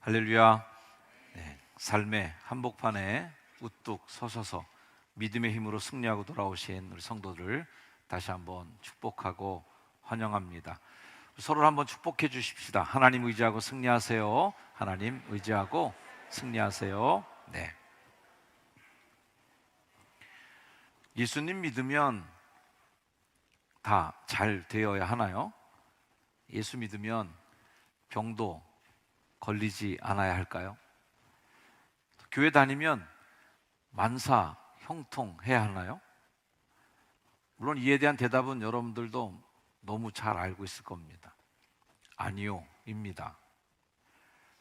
할렐루야. 네, 삶의 한복판에 우뚝 서셔서 믿음의 힘으로 승리하고 돌아오신 우리 성도들 다시 한번 축복하고 환영합니다. 서로를 한번 축복해 주십시다. 하나님 의지하고 승리하세요. 하나님 의지하고 승리하세요. 네. 예수님 믿으면 다 잘 되어야 하나요? 예수 믿으면 병도 걸리지 않아야 할까요? 교회 다니면 만사 형통해야 하나요? 물론 이에 대한 대답은 여러분들도 너무 잘 알고 있을 겁니다. 아니요, 입니다.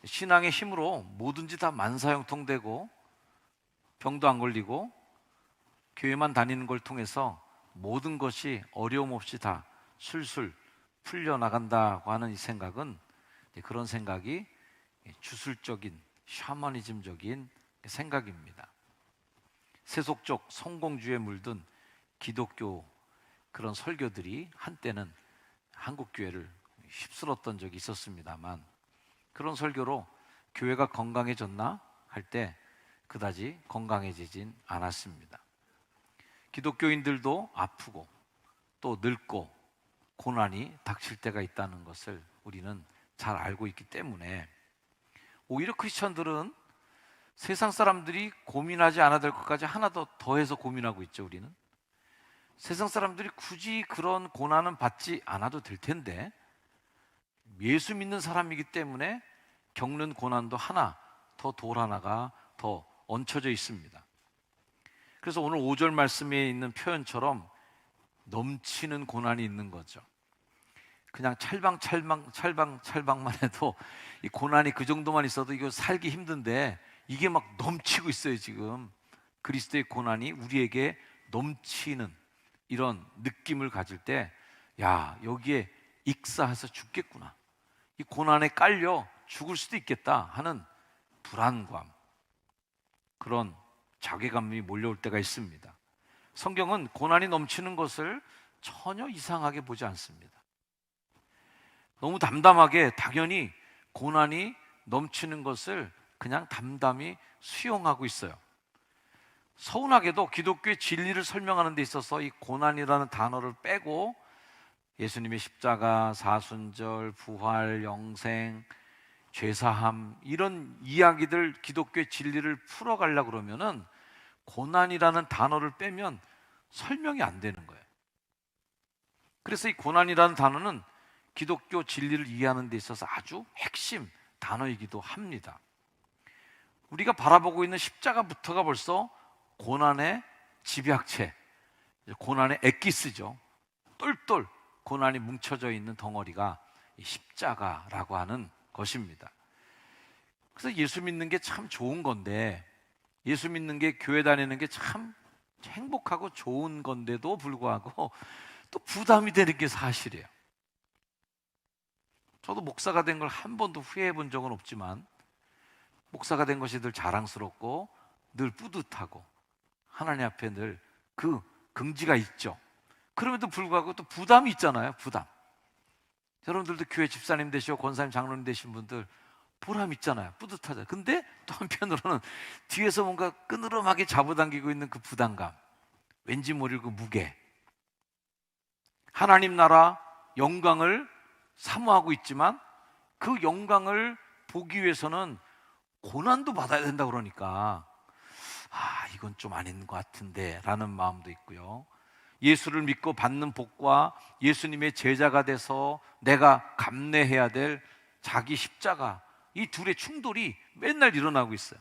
신앙의 힘으로 뭐든지 다 만사 형통되고 병도 안 걸리고 교회만 다니는 걸 통해서 모든 것이 어려움 없이 다 술술 풀려나간다고 하는 이 생각은, 그런 생각이 주술적인 샤머니즘적인 생각입니다. 세속적 성공주의에 물든 기독교 그런 설교들이 한때는 한국 교회를 휩쓸었던 적이 있었습니다만, 그런 설교로 교회가 건강해졌나 할 때 그다지 건강해지진 않았습니다. 기독교인들도 아프고 또 늙고 고난이 닥칠 때가 있다는 것을 우리는 잘 알고 있기 때문에, 오히려 크리스천들은 세상 사람들이 고민하지 않아야 될 것까지 하나 더 더해서 고민하고 있죠. 우리는 세상 사람들이 굳이 그런 고난은 받지 않아도 될 텐데, 예수 믿는 사람이기 때문에 겪는 고난도 하나 더 돌 하나가 더 얹혀져 있습니다. 그래서 오늘 5절 말씀에 있는 표현처럼 넘치는 고난이 있는 거죠. 그냥 찰방만 해도 이 고난이 그 정도만 있어도 이거 살기 힘든데, 이게 막 넘치고 있어요. 지금 그리스도의 고난이 우리에게 넘치는 이런 느낌을 가질 때, 야, 여기에 익사해서 죽겠구나, 이 고난에 깔려 죽을 수도 있겠다 하는 불안감, 그런 자괴감이 몰려올 때가 있습니다. 성경은 고난이 넘치는 것을 전혀 이상하게 보지 않습니다. 너무 담담하게 당연히 고난이 넘치는 것을 그냥 담담히 수용하고 있어요. 서운하게도 기독교의 진리를 설명하는 데 있어서 이 고난이라는 단어를 빼고 예수님의 십자가, 사순절, 부활, 영생, 죄사함, 이런 이야기들, 기독교의 진리를 풀어가려고 그러면은 고난이라는 단어를 빼면 설명이 안 되는 거예요. 그래서 이 고난이라는 단어는 기독교 진리를 이해하는 데 있어서 아주 핵심 단어이기도 합니다. 우리가 바라보고 있는 십자가부터가 벌써 고난의 집약체, 고난의 엑기스죠. 똘똘 고난이 뭉쳐져 있는 덩어리가 십자가라고 하는 것입니다. 그래서 예수 믿는 게 참 좋은 건데, 예수 믿는 게, 교회 다니는 게 참 행복하고 좋은 건데도 불구하고 또 부담이 되는 게 사실이에요. 저도 목사가 된 걸 한 번도 후회해 본 적은 없지만, 목사가 된 것이 늘 자랑스럽고 늘 뿌듯하고 하나님 앞에 늘 그 긍지가 있죠. 그럼에도 불구하고 또 부담이 있잖아요. 부담. 여러분들도 교회 집사님 되시고 권사님, 장로님 되신 분들 보람 있잖아요. 뿌듯하잖아요. 근데 또 한편으로는 뒤에서 뭔가 끄느름하게 잡아당기고 있는 그 부담감, 왠지 모를 그 무게, 하나님 나라 영광을 사모하고 있지만 그 영광을 보기 위해서는 고난도 받아야 된다 그러니까, 이건 좀 아닌 것 같은데 라는 마음도 있고요. 예수를 믿고 받는 복과 예수님의 제자가 돼서 내가 감내해야 될 자기 십자가, 이 둘의 충돌이 맨날 일어나고 있어요.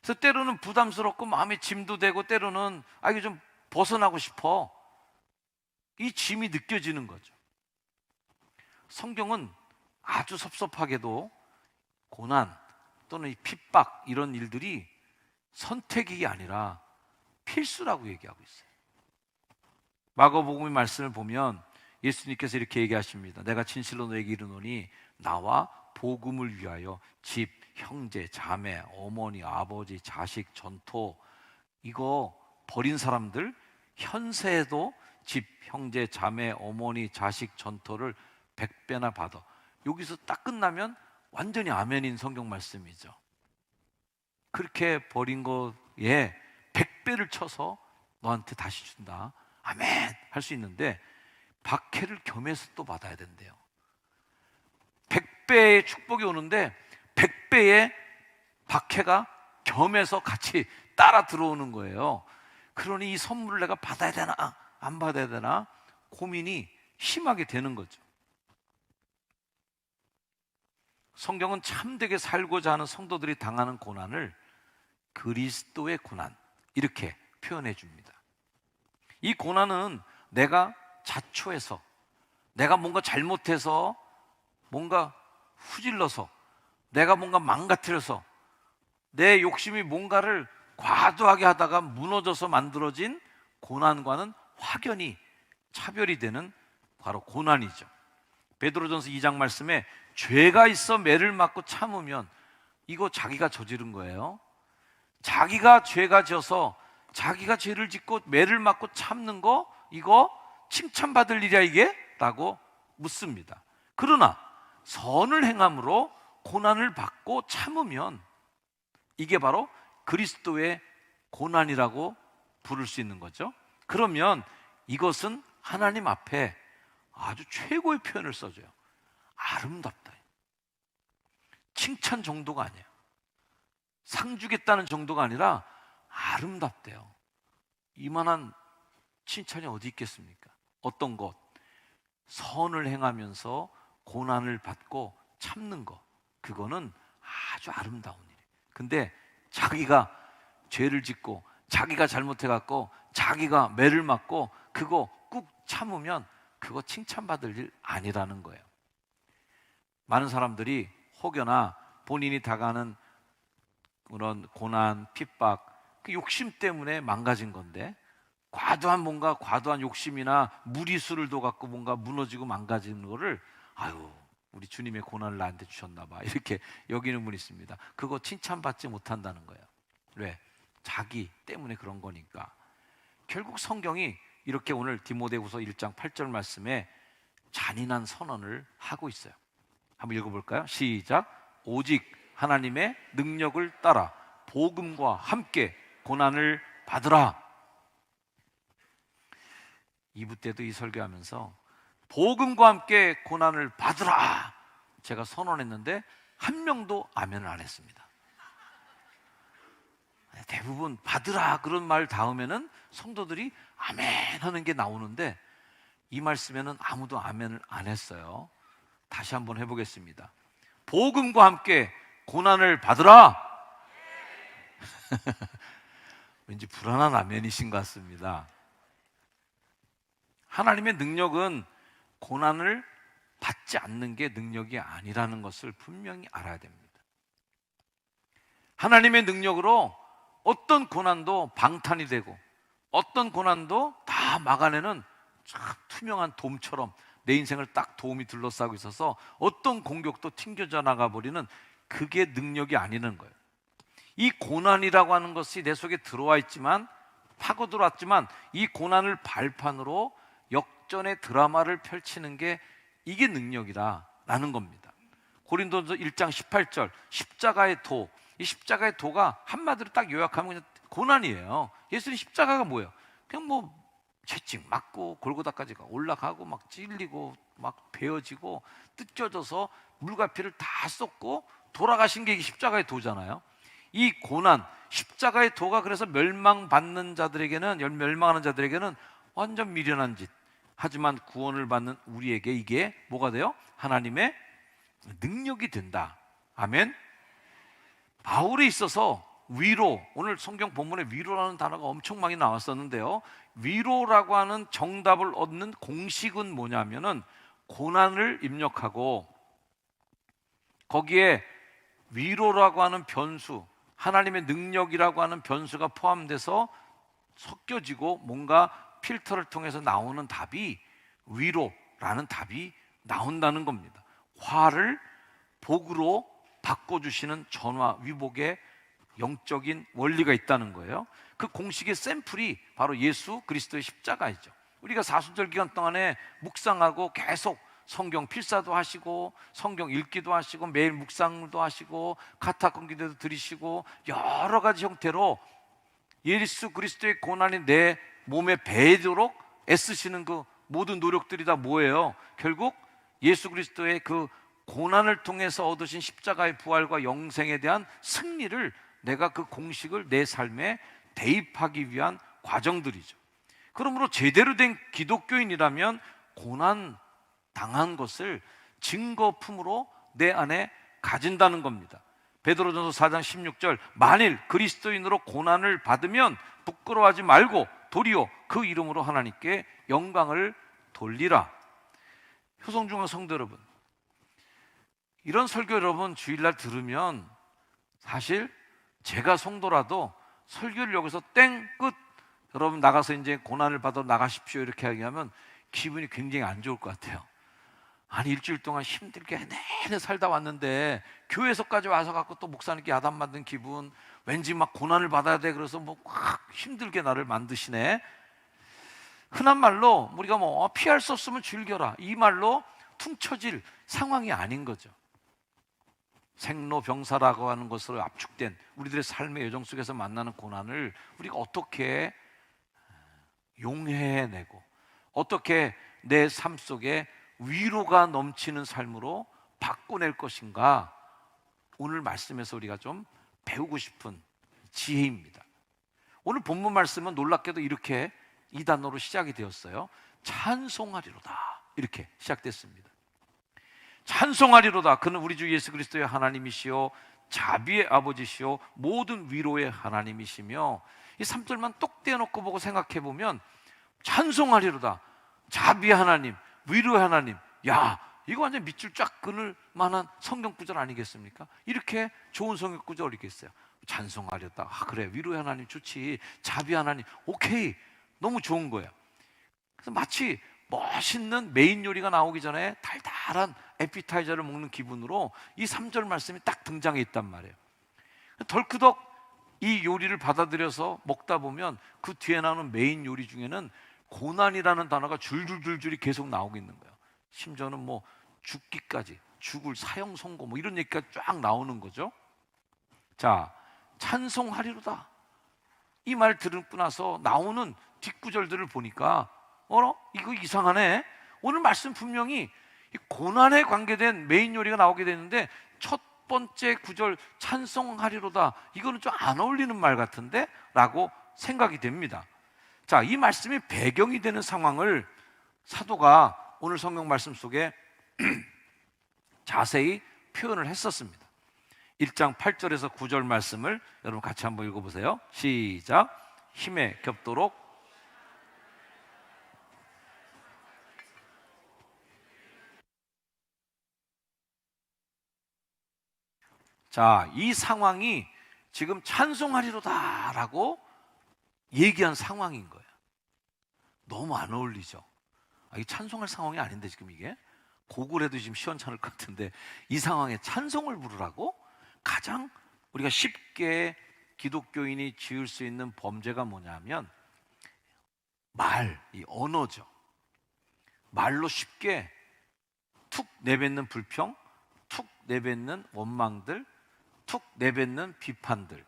그래서 때로는 부담스럽고 마음에 짐도 되고, 때로는 이거 좀 벗어나고 싶어, 이 짐이 느껴지는 거죠. 성경은 아주 섭섭하게도 고난 또는 이 핍박, 이런 일들이 선택이 아니라 필수라고 얘기하고 있어요. 마가복음의 말씀을 보면 예수님께서 이렇게 얘기하십니다. 내가 진실로 너에게 이르노니 나와 복음을 위하여 집, 형제, 자매, 어머니, 아버지, 자식, 전토, 이거 버린 사람들 현세에도 집, 형제, 자매, 어머니, 자식, 전토를 100배나 받아. 여기서 딱 끝나면 완전히 아멘인 성경 말씀이죠. 그렇게 버린 거에 100배를 쳐서 너한테 다시 준다, 아멘 할 수 있는데 박해를 겸해서 또 받아야 된대요. 100배의 축복이 오는데 100배의 박해가 겸해서 같이 따라 들어오는 거예요. 그러니 이 선물을 내가 받아야 되나 안 받아야 되나 고민이 심하게 되는 거죠. 성경은 참되게 살고자 하는 성도들이 당하는 고난을 그리스도의 고난, 이렇게 표현해 줍니다. 이 고난은 내가 자초해서, 내가 뭔가 잘못해서, 뭔가 후질러서, 내가 뭔가 망가뜨려서, 내 욕심이 뭔가를 과도하게 하다가 무너져서 만들어진 고난과는 확연히 차별이 되는 바로 고난이죠. 베드로전서 2장 말씀에 죄가 있어 매를 맞고 참으면, 이거 자기가 저지른 거예요. 자기가 죄가 져서 자기가 죄를 짓고 매를 맞고 참는 거, 이거 칭찬받을 일이야 이게? 라고 묻습니다. 그러나 선을 행함으로 고난을 받고 참으면 이게 바로 그리스도의 고난이라고 부를 수 있는 거죠. 그러면 이것은 하나님 앞에 아주 최고의 표현을 써줘요. 아름답다. 칭찬 정도가 아니에요. 상 주겠다는 정도가 아니라 아름답대요. 이만한 칭찬이 어디 있겠습니까? 어떤 것? 선을 행하면서 고난을 받고 참는 것, 그거는 아주 아름다운 일이에요. 근데 자기가 죄를 짓고 자기가 잘못해갖고 자기가 매를 맞고 그거 꾹 참으면 그거 칭찬받을 일 아니라는 거예요. 많은 사람들이 혹여나 본인이 당하는 그런 고난, 핍박, 그 욕심 때문에 망가진 건데, 과도한 욕심이나 무리수를 둬갖고 뭔가 무너지고 망가지는 거를, 아유, 우리 주님의 고난을 나한테 주셨나 봐, 이렇게 여기는 분이 있습니다. 그거 칭찬받지 못한다는 거예요. 왜? 자기 때문에 그런 거니까. 결국 성경이 이렇게 오늘 디모데후서 1장 8절 말씀에 잔인한 선언을 하고 있어요. 한번 읽어볼까요? 시작. 오직 하나님의 능력을 따라 복음과 함께 고난을 받으라. 2부 때도 이 설교하면서 복음과 함께 고난을 받으라 제가 선언했는데 한 명도 아멘을 안 했습니다. 대부분 받으라 그런 말 다음에는 성도들이 아멘 하는 게 나오는데 이 말씀에는 아무도 아멘을 안 했어요. 다시 한번 해보겠습니다. 복음과 함께 고난을 받으라. 왠지 불안한 아멘이신 것 같습니다. 하나님의 능력은 고난을 받지 않는 게 능력이 아니라는 것을 분명히 알아야 됩니다. 하나님의 능력으로 어떤 고난도 방탄이 되고 어떤 고난도 다 막아내는 참 투명한 돔처럼 내 인생을 딱 도움이 둘러싸고 있어서 어떤 공격도 튕겨져 나가버리는, 그게 능력이 아니라는 거예요. 이 고난이라고 하는 것이 내 속에 들어와 있지만, 파고 들어왔지만 이 고난을 발판으로 역전의 드라마를 펼치는 게 이게 능력이다라는 겁니다. 고린도전서 1장 18절 십자가의 도, 이 십자가의 도가 한마디로 딱 요약하면 그냥 고난이에요. 예수님 십자가가 뭐예요? 그냥 뭐 채찍 맞고 골고다까지 올라가고 막 찔리고 막 베어지고 뜯겨져서 물과 피를 다 쏟고 돌아가신 게 십자가의 도잖아요. 이 고난, 십자가의 도가 그래서 멸망하는 자들에게는 완전 미련한 짓. 하지만 구원을 받는 우리에게 이게 뭐가 돼요? 하나님의 능력이 된다. 아멘. 바울에 있어서 위로, 오늘 성경 본문에 위로라는 단어가 엄청 많이 나왔었는데요, 위로라고 하는 정답을 얻는 공식은 뭐냐면은 고난을 입력하고 거기에 위로라고 하는 변수, 하나님의 능력이라고 하는 변수가 포함돼서 섞여지고 뭔가 필터를 통해서 나오는 답이 위로라는 답이 나온다는 겁니다. 화를 복으로 바꿔주시는 전화 위복의 영적인 원리가 있다는 거예요. 그 공식의 샘플이 바로 예수 그리스도의 십자가이죠. 우리가 사순절 기간 동안에 묵상하고 계속 성경 필사도 하시고 성경 읽기도 하시고 매일 묵상도 하시고 가타 끊기도 들이시고 여러 가지 형태로 예수 그리스도의 고난이 내 몸에 배이도록 애쓰시는 그 모든 노력들이 다 뭐예요? 결국 예수 그리스도의 그 고난을 통해서 얻으신 십자가의 부활과 영생에 대한 승리를 내가 그 공식을 내 삶에 대입하기 위한 과정들이죠. 그러므로 제대로 된 기독교인이라면 고난 당한 것을 증거품으로 내 안에 가진다는 겁니다. 베드로전서 4장 16절, 만일 그리스도인으로 고난을 받으면 부끄러워하지 말고 도리어 그 이름으로 하나님께 영광을 돌리라. 효성중앙 성도 여러분, 이런 설교 여러분 주일날 들으면 사실 제가 성도라도 설교를 여기서 땡 끝, 여러분 나가서 이제 고난을 받아 나가십시오 이렇게 얘기하면 기분이 굉장히 안 좋을 것 같아요. 아니 일주일 동안 힘들게 내내 살다 왔는데 교회에서까지 와서 갖고 또 목사님께 야단 맞는 기분, 왠지 막 고난을 받아야 돼 그래서 뭐 확 힘들게 나를 만드시네. 흔한 말로 우리가 뭐 피할 수 없으면 즐겨라, 이 말로 퉁쳐질 상황이 아닌 거죠. 생로병사라고 하는 것으로 압축된 우리들의 삶의 여정 속에서 만나는 고난을 우리가 어떻게 용해내고 어떻게 내 삶 속에 위로가 넘치는 삶으로 바꿔낼 것인가, 오늘 말씀에서 우리가 좀 배우고 싶은 지혜입니다. 오늘 본문 말씀은 놀랍게도 이렇게 이 단어로 시작이 되었어요. 찬송하리로다, 이렇게 시작됐습니다. 찬송하리로다, 그는 우리 주 예수 그리스도의 하나님이시요 자비의 아버지시요 모든 위로의 하나님이시며, 이 3절만 똑 떼어놓고 보고 생각해 보면 찬송하리로다, 자비의 하나님, 위로의 하나님, 야 이거 완전 밑줄 쫙 끊을 만한 성경 구절 아니겠습니까? 이렇게 좋은 성경 구절 어디겠어요? 찬송하렸다, 그래 위로의 하나님 좋지, 자비의 하나님 오케이, 너무 좋은 거예요. 그래서 마치 멋있는 메인 요리가 나오기 전에 달달한 에피타이저를 먹는 기분으로 이 3절 말씀이 딱 등장해 있단 말이에요. 덜크덕 이 요리를 받아들여서 먹다 보면 그 뒤에 나오는 메인 요리 중에는 고난이라는 단어가 줄줄줄줄이 계속 나오고 있는 거예요. 심지어는 뭐 죽기까지, 죽을 사형 선고 뭐 이런 얘기가 쫙 나오는 거죠. 자, 찬송하리로다, 이 말 들고 나서 나오는 뒷구절들을 보니까 이거 이상하네. 오늘 말씀 분명히 고난에 관계된 메인 요리가 나오게 되는데 첫 번째 구절 찬송하리로다, 이거는 좀 안 어울리는 말 같은데? 라고 생각이 됩니다. 자, 이 말씀이 배경이 되는 상황을 사도가 오늘 성경 말씀 속에 자세히 표현을 했었습니다. 1장 8절에서 9절 말씀을 여러분 같이 한번 읽어보세요. 시작. 힘에 겹도록 자, 이 상황이 지금 찬송하리로다라고 얘기한 상황인 거예요. 너무 안 어울리죠? 이 찬송할 상황이 아닌데 지금 이게 곡을 해도 지금 시원찮을 것 같은데 이 상황에 찬송을 부르라고? 가장 우리가 쉽게 기독교인이 지을 수 있는 범죄가 뭐냐면 이 언어죠. 말로 쉽게 툭 내뱉는 불평, 툭 내뱉는 원망들, 툭 내뱉는 비판들,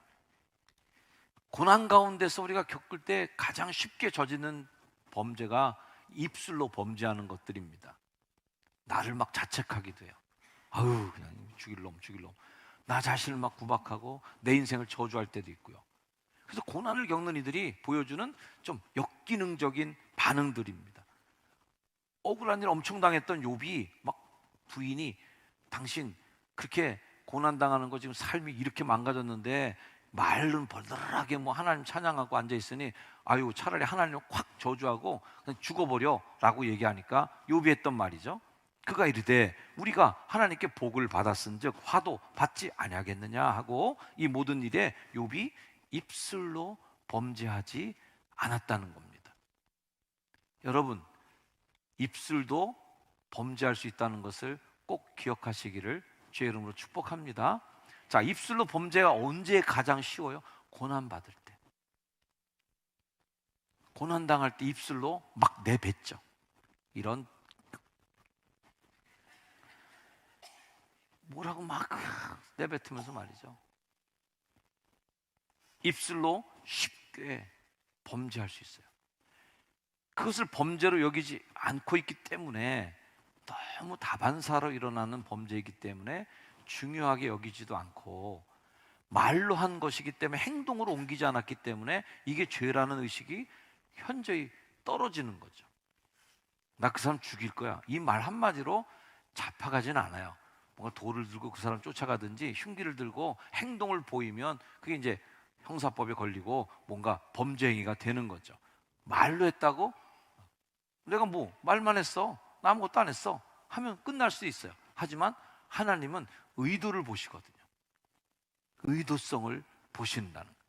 고난 가운데서 우리가 겪을 때 가장 쉽게 저지르는 범죄가 입술로 범죄하는 것들입니다. 나를 막 자책하기도 해요. 아유 그냥 죽일 놈. 나 자신을 막 구박하고 내 인생을 저주할 때도 있고요. 그래서 고난을 겪는 이들이 보여주는 좀 역기능적인 반응들입니다. 억울한 일 엄청 당했던 욥이 막 부인이 당신 그렇게 고난당하는 거 지금 삶이 이렇게 망가졌는데 말은 벌벌하게 뭐 하나님 찬양하고 앉아있으니 아유 차라리 하나님을 확 저주하고 그냥 죽어버려 라고 얘기하니까 욥이 했던 말이죠. 그가 이르되 우리가 하나님께 복을 받았은즉 화도 받지 아니하겠느냐 하고 이 모든 일에 욥이 입술로 범죄하지 않았다는 겁니다. 여러분, 입술도 범죄할 수 있다는 것을 꼭 기억하시기를 주의 이름으로 축복합니다. 자, 입술로 범죄가 언제 가장 쉬워요? 고난받을 때, 고난당할 때 입술로 막 내뱉죠. 이런 뭐라고 막 내뱉으면서 말이죠. 입술로 쉽게 범죄할 수 있어요. 그것을 범죄로 여기지 않고 있기 때문에, 너무 다반사로 일어나는 범죄이기 때문에 중요하게 여기지도 않고, 말로 한 것이기 때문에 행동으로 옮기지 않았기 때문에 이게 죄라는 의식이 현저히 떨어지는 거죠. 나 그 사람 죽일 거야, 이 말 한마디로 잡아가지는 않아요. 뭔가 돌을 들고 그 사람 쫓아가든지 흉기를 들고 행동을 보이면 그게 이제 형사법에 걸리고 뭔가 범죄 행위가 되는 거죠. 말로 했다고? 내가 뭐 말만 했어, 나 아무것도 안 했어 하면 끝날 수 있어요. 하지만 하나님은 의도를 보시거든요. 의도성을 보신다는 거예요.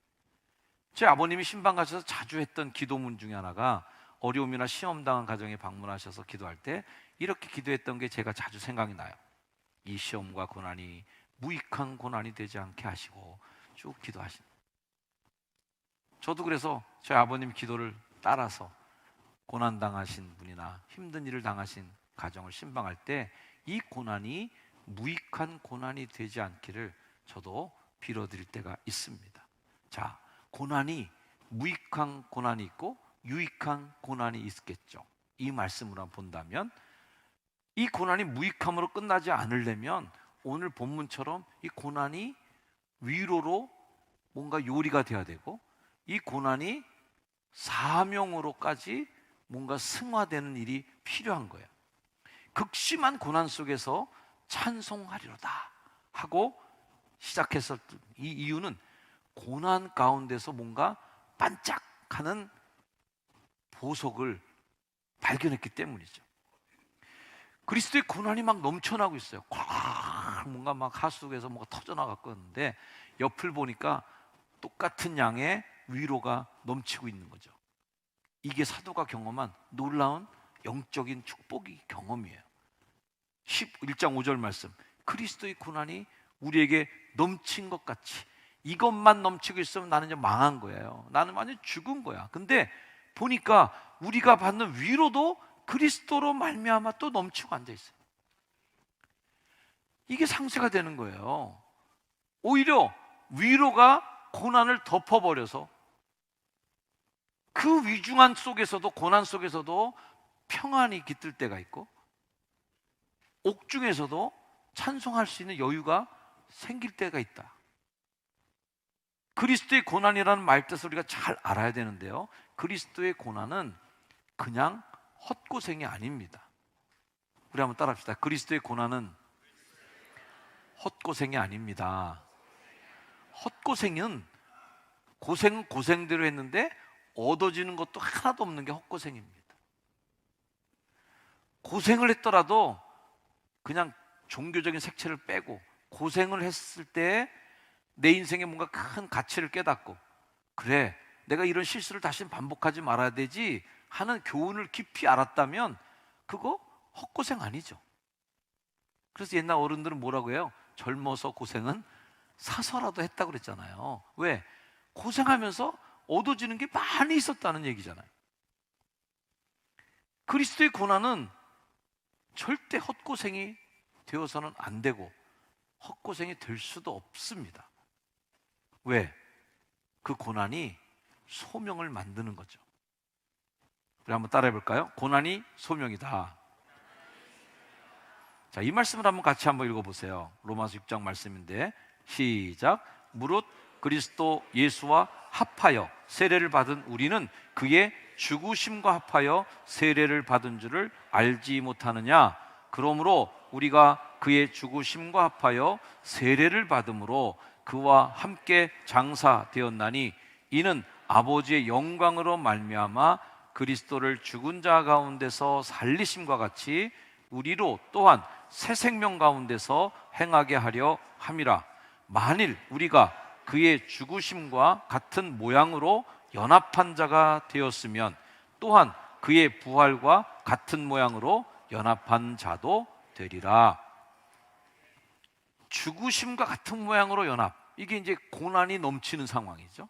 제 아버님이 신방 가셔서 자주 했던 기도문 중에 하나가, 어려움이나 시험 당한 가정에 방문하셔서 기도할 때 이렇게 기도했던 게 제가 자주 생각이 나요. 이 시험과 고난이 무익한 고난이 되지 않게 하시고, 쭉 기도하신다. 저도 그래서 저희 아버님 기도를 따라서 고난 당하신 분이나 힘든 일을 당하신 가정을 신방할 때 이 고난이 무익한 고난이 되지 않기를 저도 빌어드릴 때가 있습니다. 자, 고난이 무익한 고난이 있고 유익한 고난이 있겠죠. 이 말씀으로 한번 본다면, 이 고난이 무익함으로 끝나지 않으려면 오늘 본문처럼 이 고난이 위로로 뭔가 요리가 돼야 되고, 이 고난이 사명으로까지 뭔가 승화되는 일이 필요한 거예요. 극심한 고난 속에서 찬송하리로다 하고 시작했을 이 이유는, 고난 가운데서 뭔가 반짝하는 보석을 발견했기 때문이죠. 그리스도의 고난이 막 넘쳐나고 있어요. 뭔가 막 하수구에서 뭐가 터져나가고 있는데, 옆을 보니까 똑같은 양의 위로가 넘치고 있는 거죠. 이게 사도가 경험한 놀라운 영적인 축복의 경험이에요. 11장 5절 말씀, 그리스도의 고난이 우리에게 넘친 것 같이, 이것만 넘치고 있으면 나는 이제 망한 거예요. 나는 완전 죽은 거야. 근데 보니까 우리가 받는 위로도 그리스도로 말미암아 또 넘치고 앉아 있어요. 이게 상쇄가 되는 거예요. 오히려 위로가 고난을 덮어버려서 그 위중한 속에서도, 고난 속에서도 평안이 깃들 때가 있고, 옥중에서도 찬송할 수 있는 여유가 생길 때가 있다. 그리스도의 고난이라는 말뜻을 우리가 잘 알아야 되는데요, 그리스도의 고난은 그냥 헛고생이 아닙니다. 우리 한번 따라 합시다. 그리스도의 고난은 헛고생이 아닙니다. 헛고생은, 고생은 고생대로 했는데 얻어지는 것도 하나도 없는 게 헛고생입니다. 고생을 했더라도 그냥 종교적인 색채를 빼고, 고생을 했을 때 내 인생에 뭔가 큰 가치를 깨닫고, 그래, 내가 이런 실수를 다시는 반복하지 말아야 되지 하는 교훈을 깊이 알았다면 그거 헛고생 아니죠. 그래서 옛날 어른들은 뭐라고 해요? 젊어서 고생은 사서라도 했다고 그랬잖아요. 왜? 고생하면서 얻어지는 게 많이 있었다는 얘기잖아요. 그리스도의 고난은 절대 헛고생이 되어서는 안 되고 헛고생이 될 수도 없습니다. 왜? 그 고난이 소명을 만드는 거죠. 우리 한번 따라해 볼까요? 고난이 소명이다. 자, 이 말씀을 한번 같이 한번 읽어보세요. 로마서 6장 말씀인데, 시작. 무릇 그리스도 예수와 합하여 세례를 받은 우리는 그의 죽으심과 합하여 세례를 받은 줄을 알지 못하느냐? 그러므로 우리가 그의 죽으심과 합하여 세례를 받음으로 그와 함께 장사되었나니, 이는 아버지의 영광으로 말미암아 그리스도를 죽은 자 가운데서 살리심과 같이 우리로 또한 새 생명 가운데서 행하게 하려 함이라. 만일 우리가 그의 죽으심과 같은 모양으로 연합한 자가 되었으면 또한 그의 부활과 같은 모양으로 연합한 자도 되리라. 죽으심과 같은 모양으로 연합, 이게 이제 고난이 넘치는 상황이죠.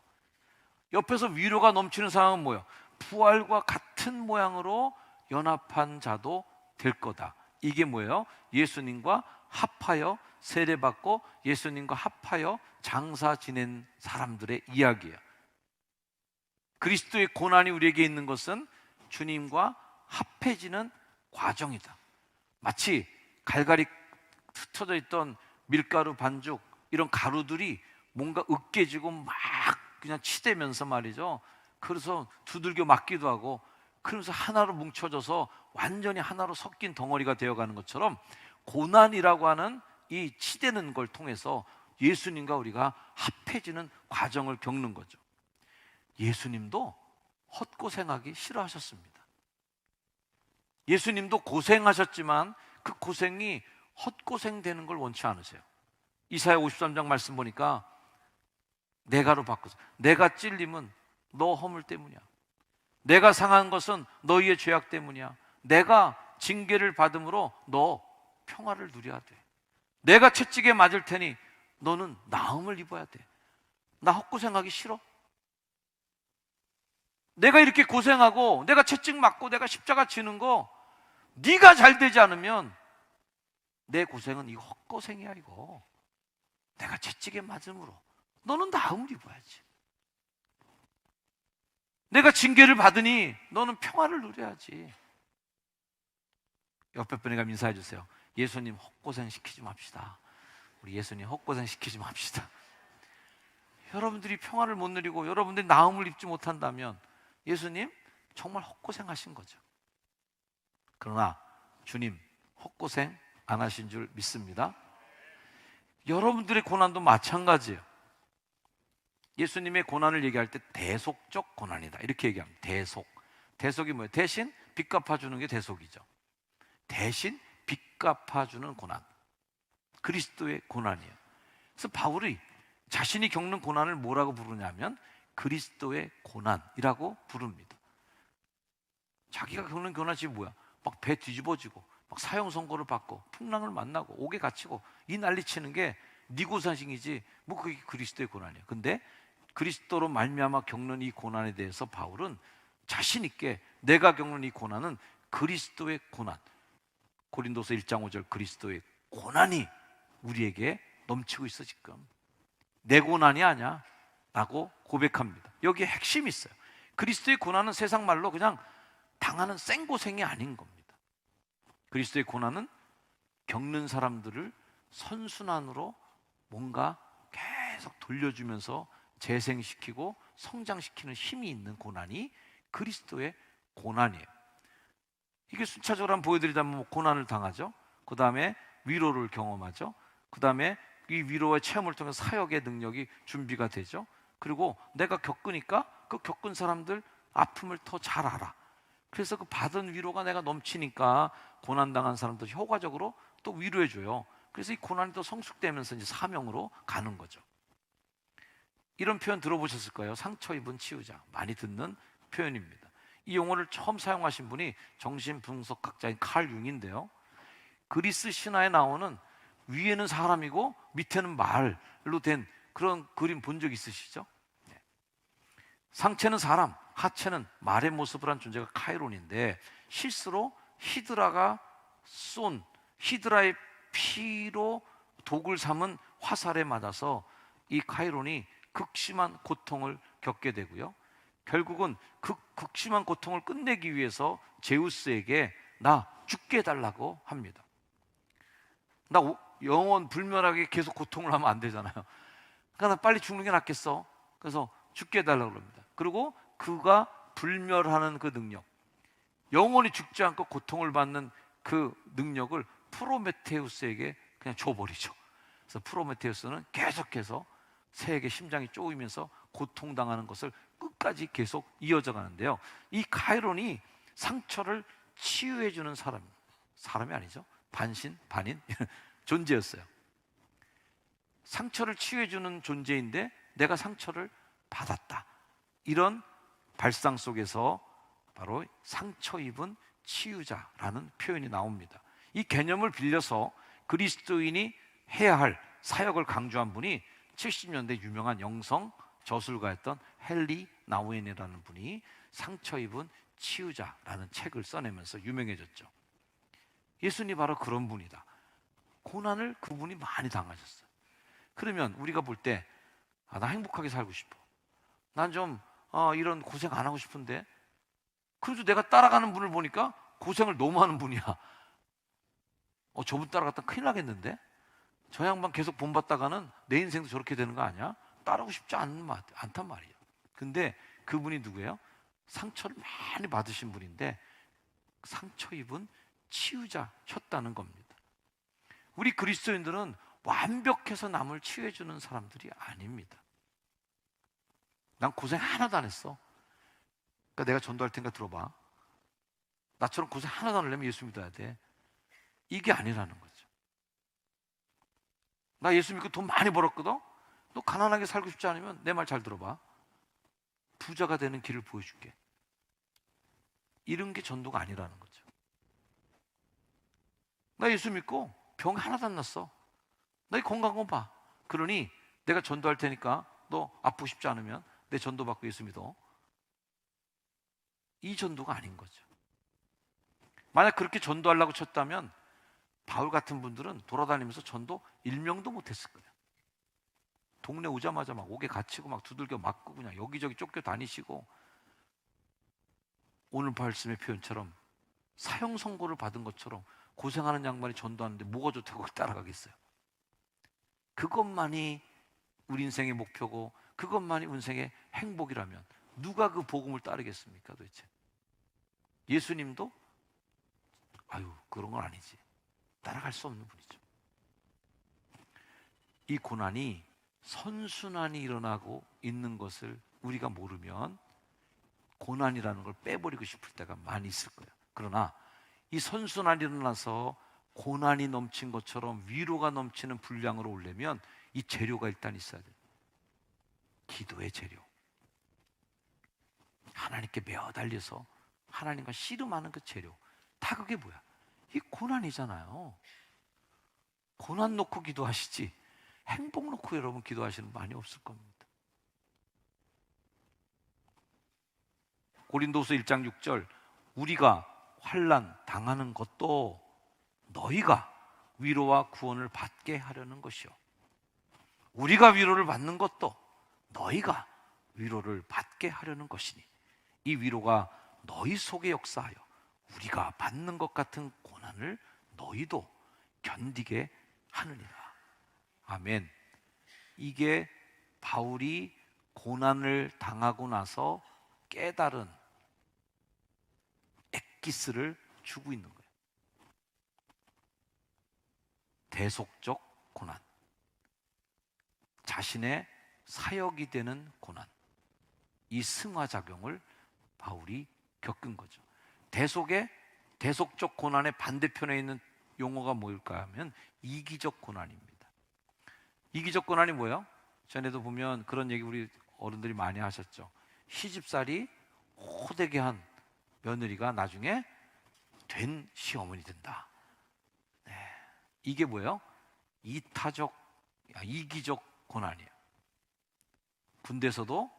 옆에서 위로가 넘치는 상황은 뭐예요? 부활과 같은 모양으로 연합한 자도 될 거다. 이게 뭐예요? 예수님과 합하여 세례받고 예수님과 합하여 장사 지낸 사람들의 이야기예요. 그리스도의 고난이 우리에게 있는 것은 주님과 합해지는 과정이다. 마치 갈갈이 흩어져 있던 밀가루 반죽, 이런 가루들이 뭔가 으깨지고 막 그냥 치대면서 말이죠. 그래서 두들겨 맞기도 하고, 그러면서 하나로 뭉쳐져서 완전히 하나로 섞인 덩어리가 되어가는 것처럼, 고난이라고 하는 이 치대는 걸 통해서 예수님과 우리가 합해지는 과정을 겪는 거죠. 예수님도 헛고생하기 싫어하셨습니다. 예수님도 고생하셨지만 그 고생이 헛고생 되는 걸 원치 않으세요. 이사야 53장 말씀 보니까 내가로 바꾸서, 내가 찔림은 너 허물 때문이야. 내가 상한 것은 너희의 죄악 때문이야. 내가 징계를 받음으로 너 평화를 누려야 돼. 내가 채찍에 맞을 테니 너는 나음을 입어야 돼. 나 헛고생하기 싫어? 내가 이렇게 고생하고 내가 채찍 맞고 내가 십자가 지는 거 네가 잘 되지 않으면 내 고생은 이거 헛고생이야. 이거 내가 채찍에 맞음으로 너는 나음을 입어야지. 내가 징계를 받으니 너는 평화를 누려야지. 옆에 분에게 인사해 주세요. 예수님 헛고생 시키지 맙시다. 우리 예수님 헛고생 시키지 맙시다. 여러분들이 평화를 못 누리고 여러분들이 나음을 입지 못한다면 예수님 정말 헛고생하신 거죠. 그러나 주님 헛고생 안 하신 줄 믿습니다. 여러분들의 고난도 마찬가지예요. 예수님의 고난을 얘기할 때 대속적 고난이다 이렇게 얘기합니다. 대속이 뭐예요? 대신 빚 갚아주는 게 대속이죠. 대신 빚 갚아주는 고난, 그리스도의 고난이에요. 그래서 바울이 자신이 겪는 고난을 뭐라고 부르냐면 그리스도의 고난이라고 부릅니다. 자기가 겪는 고난이 뭐야? 막 배 뒤집어지고 막 사형 선고를 받고 풍랑을 만나고 옥에 갇히고 이 난리치는 게 네 고난이지 뭐 그게 그리스도의 고난이에요. 근데 그리스도로 말미암아 겪는 이 고난에 대해서 바울은 자신 있게 내가 겪는 이 고난은 그리스도의 고난, 고린도서 1장 5절 그리스도의 고난이 우리에게 넘치고 있어. 지금 내 고난이 아니야 라고 고백합니다. 여기에 핵심이 있어요. 그리스도의 고난은 세상 말로 그냥 당하는 생고생이 아닌 겁니다. 그리스도의 고난은 겪는 사람들을 선순환으로 뭔가 계속 돌려주면서 재생시키고 성장시키는 힘이 있는 고난이 그리스도의 고난이에요. 이게 순차적으로 한번 보여드리자면 고난을 당하죠. 그 다음에 위로를 경험하죠. 그 다음에 이 위로의 체험을 통해서 사역의 능력이 준비가 되죠. 그리고 내가 겪으니까 그 겪은 사람들 아픔을 더 잘 알아. 그래서 그 받은 위로가 내가 넘치니까 고난당한 사람들 효과적으로 또 위로해줘요. 그래서 이 고난이 또 성숙되면서 이제 사명으로 가는 거죠. 이런 표현 들어보셨을 거예요. 상처 입은 치유자. 많이 듣는 표현입니다. 이 용어를 처음 사용하신 분이 정신분석학자인 칼 융인데요. 그리스 신화에 나오는 위에는 사람이고 밑에는 말로 된 그런 그림 본 적 있으시죠? 네. 상체는 사람, 하체는 말의 모습을 한 존재가 카이론인데 실수로 히드라가 쏜 히드라의 피로 독을 삼은 화살에 맞아서 이 카이론이 극심한 고통을 겪게 되고요. 결국은 그 극심한 고통을 끝내기 위해서 제우스에게 나 죽게 해달라고 합니다. 나 영원 불멸하게 계속 고통을 하면 안 되잖아요. 그러니까 나 빨리 죽는 게 낫겠어. 그래서 죽게 해달라고 합니다. 그리고 그가 불멸하는 그 능력, 영원히 죽지 않고 고통을 받는 그 능력을 프로메테우스에게 그냥 줘버리죠. 그래서 프로메테우스는 계속해서 새에게 심장이 쪼이면서 고통당하는 것을 끝까지 계속 이어져 가는데요. 이 카이론이 상처를 치유해주는 사람이 아니죠. 반신, 반인 존재였어요. 상처를 치유해주는 존재인데 내가 상처를 받았다. 이런 발상 속에서 바로 상처 입은 치유자라는 표현이 나옵니다. 이 개념을 빌려서 그리스도인이 해야 할 사역을 강조한 분이 70년대 유명한 영성 저술가였던 헨리 나우엔이라는 분이 상처 입은 치유자라는 책을 써내면서 유명해졌죠. 예수님 바로 그런 분이다. 고난을 그분이 많이 당하셨어요. 그러면 우리가 볼 때, 나 행복하게 살고 싶어. 난 좀 이런 고생 안 하고 싶은데, 그래도 내가 따라가는 분을 보니까 고생을 너무 하는 분이야. 저분 따라갔다 큰일 나겠는데? 저 양반 계속 본받다가는 내 인생도 저렇게 되는 거 아니야? 따라오고 싶지 않단 말이에요. 근데 그분이 누구예요? 상처를 많이 받으신 분인데 상처 입은 치유자셨다는 겁니다. 우리 그리스도인들은 완벽해서 남을 치유해주는 사람들이 아닙니다. 난 고생 하나도 안 했어. 그러니까 내가 전도할 테니까 들어봐. 나처럼 고생 하나도 안 하려면 예수 믿어야 돼. 이게 아니라는 거죠. 나 예수 믿고 돈 많이 벌었거든? 너 가난하게 살고 싶지 않으면 내 말 잘 들어봐. 부자가 되는 길을 보여줄게. 이런 게 전도가 아니라는 거죠. 나 예수 믿고 병 하나도 안 났어. 나 건강한 거 봐. 그러니 내가 전도할 테니까 너 아프고 싶지 않으면 내 전도 받고 예수 믿어. 이 전도가 아닌 거죠. 만약 그렇게 전도하려고 쳤다면 바울 같은 분들은 돌아다니면서 전도 1명도 못했을 거예요. 동네 오자마자 막 옥에 갇히고 막 두들겨 맞고 그냥 여기저기 쫓겨 다니시고, 오늘 말씀의 표현처럼 사형 선고를 받은 것처럼 고생하는 양반이 전도하는데 뭐가 좋다고 따라가겠어요? 그것만이 우리 인생의 목표고 그것만이 인생의 행복이라면 누가 그 복음을 따르겠습니까 도대체? 예수님도 그런 건 아니지. 따라갈 수 없는 분이죠. 이 고난이 선순환이 일어나고 있는 것을 우리가 모르면 고난이라는 걸 빼버리고 싶을 때가 많이 있을 거예요. 그러나 이 선순환이 일어나서 고난이 넘친 것처럼 위로가 넘치는 분량으로 오려면 이 재료가 일단 있어야 돼요. 기도의 재료. 하나님께 매어달려서 하나님과 씨름하는 그 재료. 다 그게 뭐야? 이 고난이잖아요. 고난 놓고 기도하시지 행복 놓고 여러분 기도하시는 분 많이 없을 겁니다. 고린도서 1장 6절, 우리가 환난 당하는 것도 너희가 위로와 구원을 받게 하려는 것이요, 우리가 위로를 받는 것도 너희가 위로를 받게 하려는 것이니 이 위로가 너희 속에 역사하여 우리가 받는 것 같은 고난을 너희도 견디게 하느니라. 아멘. 이게 바울이 고난을 당하고 나서 깨달은 엑기스를 주고 있는 거예요. 대속적 고난, 자신의 사역이 되는 고난, 이 승화작용을 바울이 겪은 거죠. 대속적 고난의 반대편에 있는 용어가 뭘까 하면 이기적 고난입니다. 이기적 고난이 뭐예요? 전에도 보면 그런 얘기 우리 어른들이 많이 하셨죠. 시집살이 호되게 한 며느리가 나중에 된 시어머니 된다. 네. 이게 뭐예요? 이기적 고난이에요. 군대에서도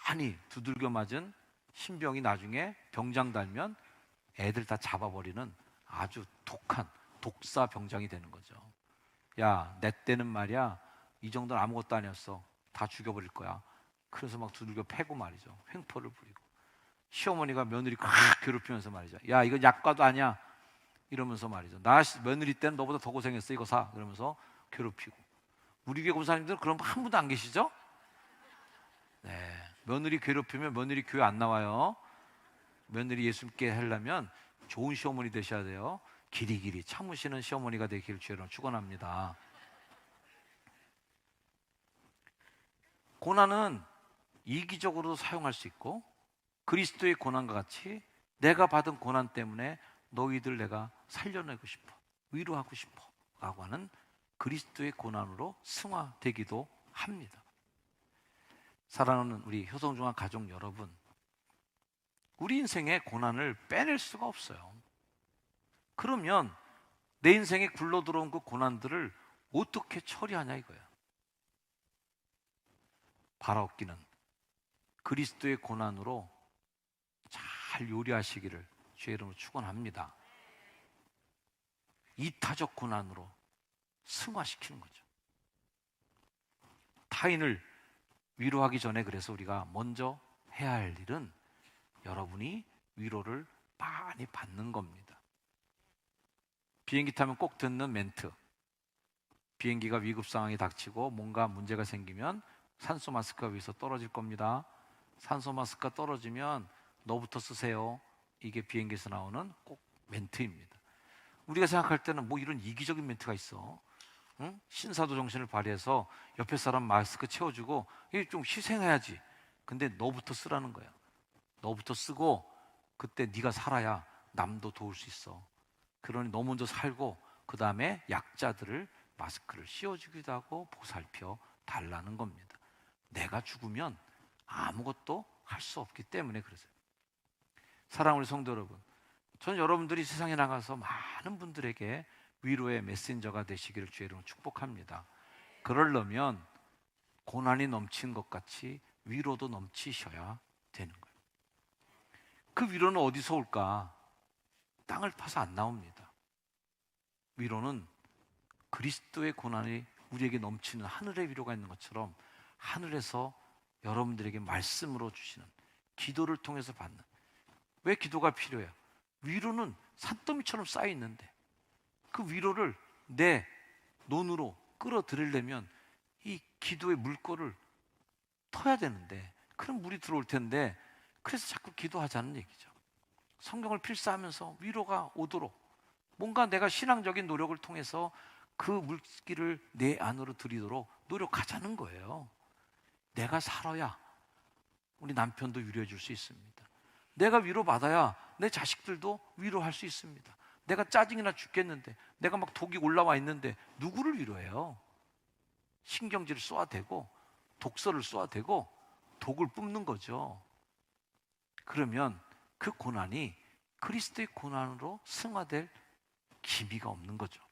많이 두들겨 맞은 신병이 나중에 병장 달면 애들 다 잡아버리는 아주 독한 독사 병장이 되는 거죠. 야, 내 때는 말이야 이 정도는 아무것도 아니었어. 다 죽여버릴 거야. 그래서 막 두들겨 패고 말이죠. 횡포를 부리고. 시어머니가 며느리 콱 괴롭히면서 말이죠. 야, 이건 약과도 아니야. 이러면서 말이죠. 나 며느리 때는 너보다 더 고생했어. 이거 사. 그러면서 괴롭히고. 우리 교회 권사님들은 그런 분 한 분도 안 계시죠? 네. 며느리 괴롭히면 며느리 교회 안 나와요. 며느리 예수 믿게 하려면 좋은 시어머니 되셔야 돼요. 길이길이 참으시는 시어머니가 되길 주여로 축원합니다. 고난은 이기적으로도 사용할 수 있고 그리스도의 고난과 같이 내가 받은 고난 때문에 너희들 내가 살려내고 싶어, 위로하고 싶어 라고 하는 그리스도의 고난으로 승화되기도 합니다. 사랑하는 우리 효성중앙 가족 여러분, 우리 인생의 고난을 빼낼 수가 없어요. 그러면 내 인생에 굴러들어온 그 고난들을 어떻게 처리하냐 이거야. 바라옵기는 그리스도의 고난으로 잘 요리하시기를 주의 이름으로 축원합니다. 이타적 고난으로 승화시키는 거죠. 타인을 위로하기 전에 그래서 우리가 먼저 해야 할 일은 여러분이 위로를 많이 받는 겁니다. 비행기 타면 꼭 듣는 멘트. 비행기가 위급 상황이 닥치고 뭔가 문제가 생기면 산소 마스크가 위에서 떨어질 겁니다. 산소 마스크가 떨어지면 너부터 쓰세요. 이게 비행기에서 나오는 꼭 멘트입니다. 우리가 생각할 때는 뭐 이런 이기적인 멘트가 있어. 응? 신사도 정신을 발휘해서 옆에 사람 마스크 채워주고 이게 좀 희생해야지. 근데 너부터 쓰라는 거야. 너부터 쓰고 그때 네가 살아야 남도 도울 수 있어. 그러니 너 먼저 살고 그 다음에 약자들을 마스크를 씌워주기도 하고 보살펴 달라는 겁니다. 내가 죽으면 아무것도 할 수 없기 때문에 그러세요. 사랑하는 우리 성도 여러분, 저는 여러분들이 세상에 나가서 많은 분들에게 위로의 메신저가 되시기를 주의 이름으로 축복합니다. 그러려면 고난이 넘친 것 같이 위로도 넘치셔야 되는 거예요. 그 위로는 어디서 올까? 땅을 파서 안 나옵니다. 위로는 그리스도의 고난이 우리에게 넘치는 하늘의 위로가 있는 것처럼 하늘에서 여러분들에게 말씀으로 주시는, 기도를 통해서 받는. 왜 기도가 필요해요? 위로는 산더미처럼 쌓여 있는데 그 위로를 내 논으로 끌어들이려면 이 기도의 물꼬를 터야 되는데, 그럼 물이 들어올 텐데, 그래서 자꾸 기도하자는 얘기죠. 성경을 필사하면서 위로가 오도록 뭔가 내가 신앙적인 노력을 통해서 그 물기를 내 안으로 들이도록 노력하자는 거예요. 내가 살아야 우리 남편도 위로해 줄 수 있습니다. 내가 위로받아야 내 자식들도 위로할 수 있습니다. 내가 짜증이나 죽겠는데, 내가 막 독이 올라와 있는데 누구를 위로해요? 신경질을 쏘아대고 독서를 쏘아대고 독을 뿜는 거죠. 그러면 그 고난이 그리스도의 고난으로 승화될 기미가 없는 거죠.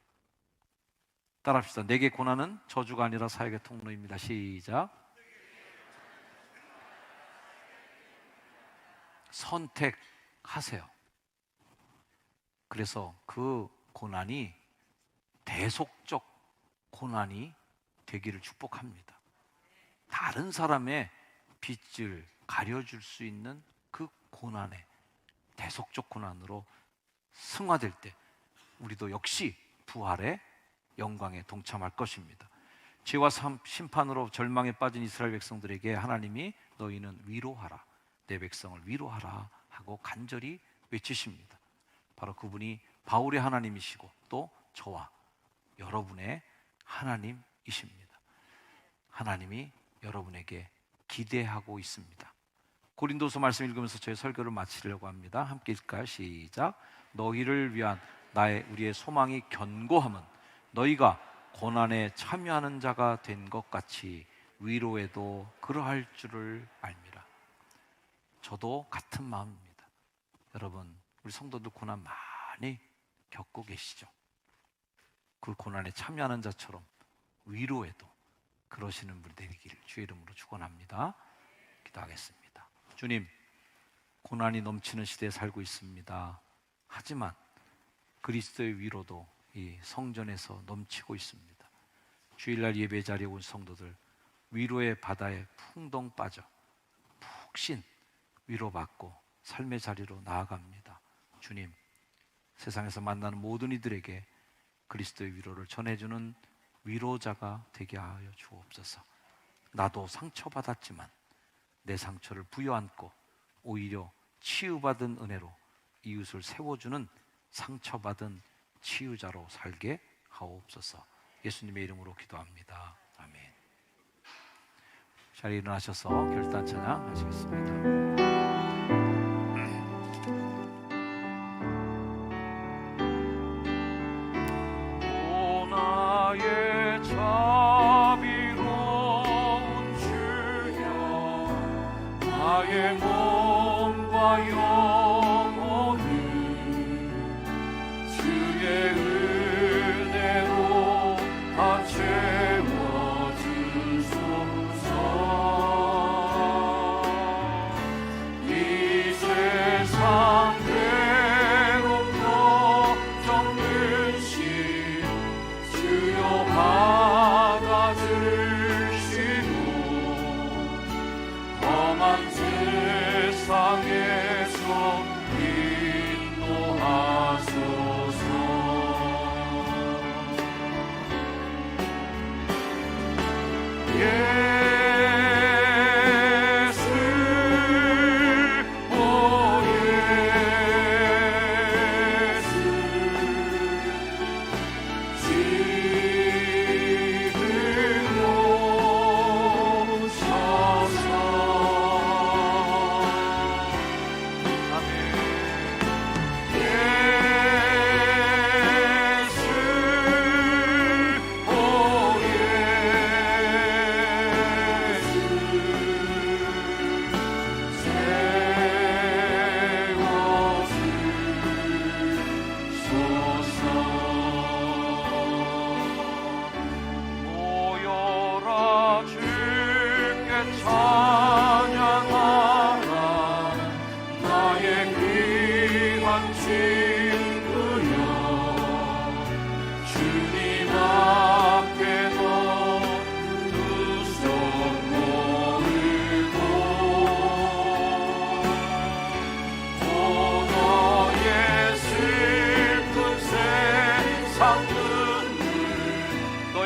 따라합시다. 내게 고난은 저주가 아니라 사역의 통로입니다. 시작. 선택하세요. 그래서 그 고난이 대속적 고난이 되기를 축복합니다. 다른 사람의 빚을 가려줄 수 있는 그 고난에, 대속적 고난으로 승화될 때 우리도 역시 부활의 영광에 동참할 것입니다. 죄와 심판으로 절망에 빠진 이스라엘 백성들에게 하나님이 너희는 위로하라, 내 백성을 위로하라 하고 간절히 외치십니다. 바로 그분이 바울의 하나님이시고 또 저와 여러분의 하나님이십니다. 하나님이 여러분에게 기대하고 있습니다. 고린도서 말씀 읽으면서 저희 설교를 마치려고 합니다. 함께 읽을까요? 시작. 너희를 위한 우리의 소망이 견고함은 너희가 고난에 참여하는 자가 된 것 같이 위로에도 그러할 줄을 알미라. 저도 같은 마음입니다. 여러분, 우리 성도들 고난 많이 겪고 계시죠? 그 고난에 참여하는 자처럼 위로에도 그러시는 분이 되기를 주의 이름으로 축원합니다. 기도하겠습니다. 주님, 고난이 넘치는 시대에 살고 있습니다. 하지만 그리스도의 위로도 이 성전에서 넘치고 있습니다. 주일날 예배 자리에 온 성도들 위로의 바다에 풍덩 빠져 푹신 위로받고 삶의 자리로 나아갑니다. 주님, 세상에서 만나는 모든 이들에게 그리스도의 위로를 전해주는 위로자가 되게 하여 주옵소서. 나도 상처받았지만 내 상처를 부여안고 오히려 치유받은 은혜로 이웃을 세워주는 상처받은 치유자로 살게 하옵소서. 예수님의 이름으로 기도합니다. 아멘. 자리에 일어나셔서 결단 찬양 하시겠습니다. 나의 몸과 영혼을 주의 은혜로 다 채워주소서.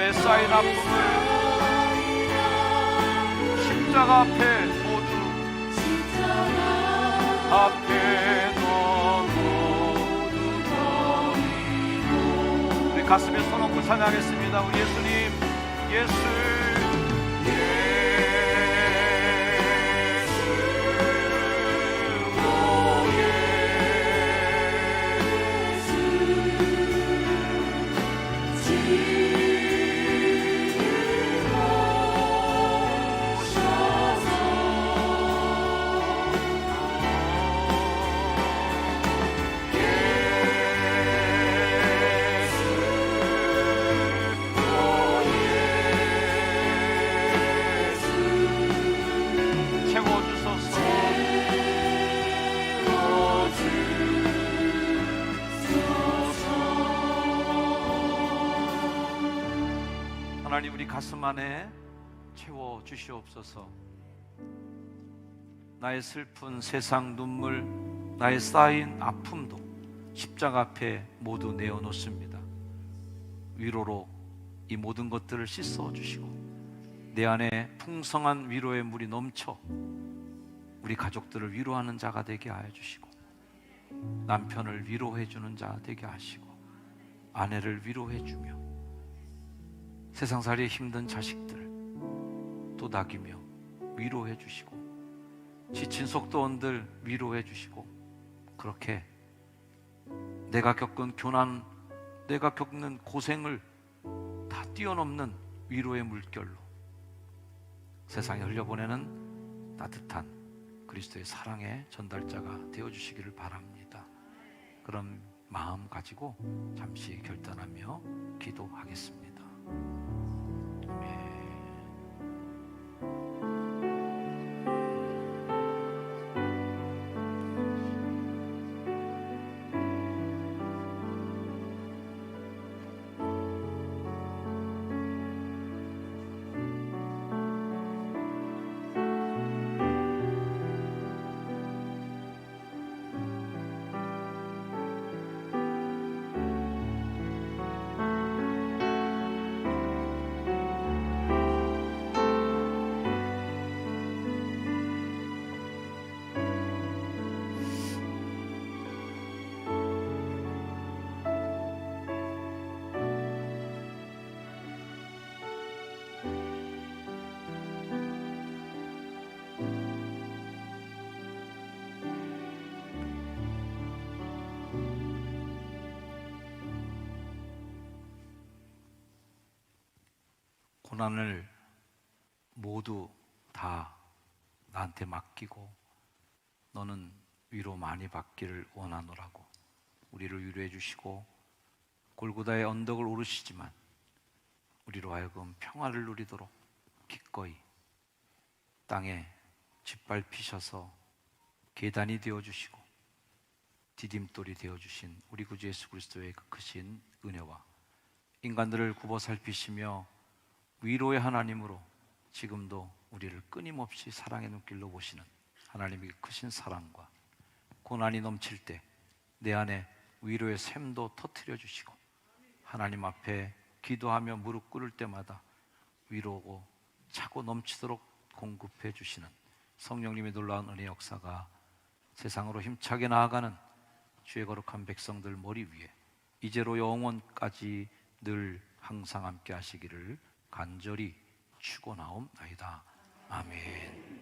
나의 쌓인 아픔을 십자가 앞에 모두 버리고 우리 가슴에 손 얹고 찬양하겠습니다. 우리 예수님, 예수 하나님, 우리 가슴 안에 채워 주시옵소서. 나의 슬픈 세상 눈물, 나의 쌓인 아픔도 십자가 앞에 모두 내어놓습니다. 위로로 이 모든 것들을 씻어 주시고 내 안에 풍성한 위로의 물이 넘쳐 우리 가족들을 위로하는 자가 되게 하여 주시고, 남편을 위로해 주는 자 되게 하시고, 아내를 위로해 주며 세상살이 힘든 자식들 도닥이며 위로해 주시고, 지친 속도원들 위로해 주시고, 그렇게 내가 겪은 교난, 내가 겪는 고생을 다 뛰어넘는 위로의 물결로 세상에 흘려보내는 따뜻한 그리스도의 사랑의 전달자가 되어주시기를 바랍니다. 그런 마음 가지고 잠시 결단하며 기도하겠습니다. 고난을 모두 다 나한테 맡기고 너는 위로 많이 받기를 원하노라고 우리를 위로해 주시고, 골고다의 언덕을 오르시지만 우리로 하여금 평화를 누리도록 기꺼이 땅에 짓밟히셔서 계단이 되어주시고 디딤돌이 되어주신 우리 구주 예수 그리스도의 그 크신 은혜와 인간들을 굽어 살피시며 위로의 하나님으로 지금도 우리를 끊임없이 사랑의 눈길로 보시는 하나님의 크신 사랑과, 고난이 넘칠 때 내 안에 위로의 샘도 터뜨려 주시고, 하나님 앞에 기도하며 무릎 꿇을 때마다 위로고 차고 넘치도록 공급해 주시는 성령님의 놀라운 은혜 역사가 세상으로 힘차게 나아가는 주의 거룩한 백성들 머리 위에 이제로 영원까지 늘 항상 함께 하시기를 간절히 축원하옵나이다. 아멘.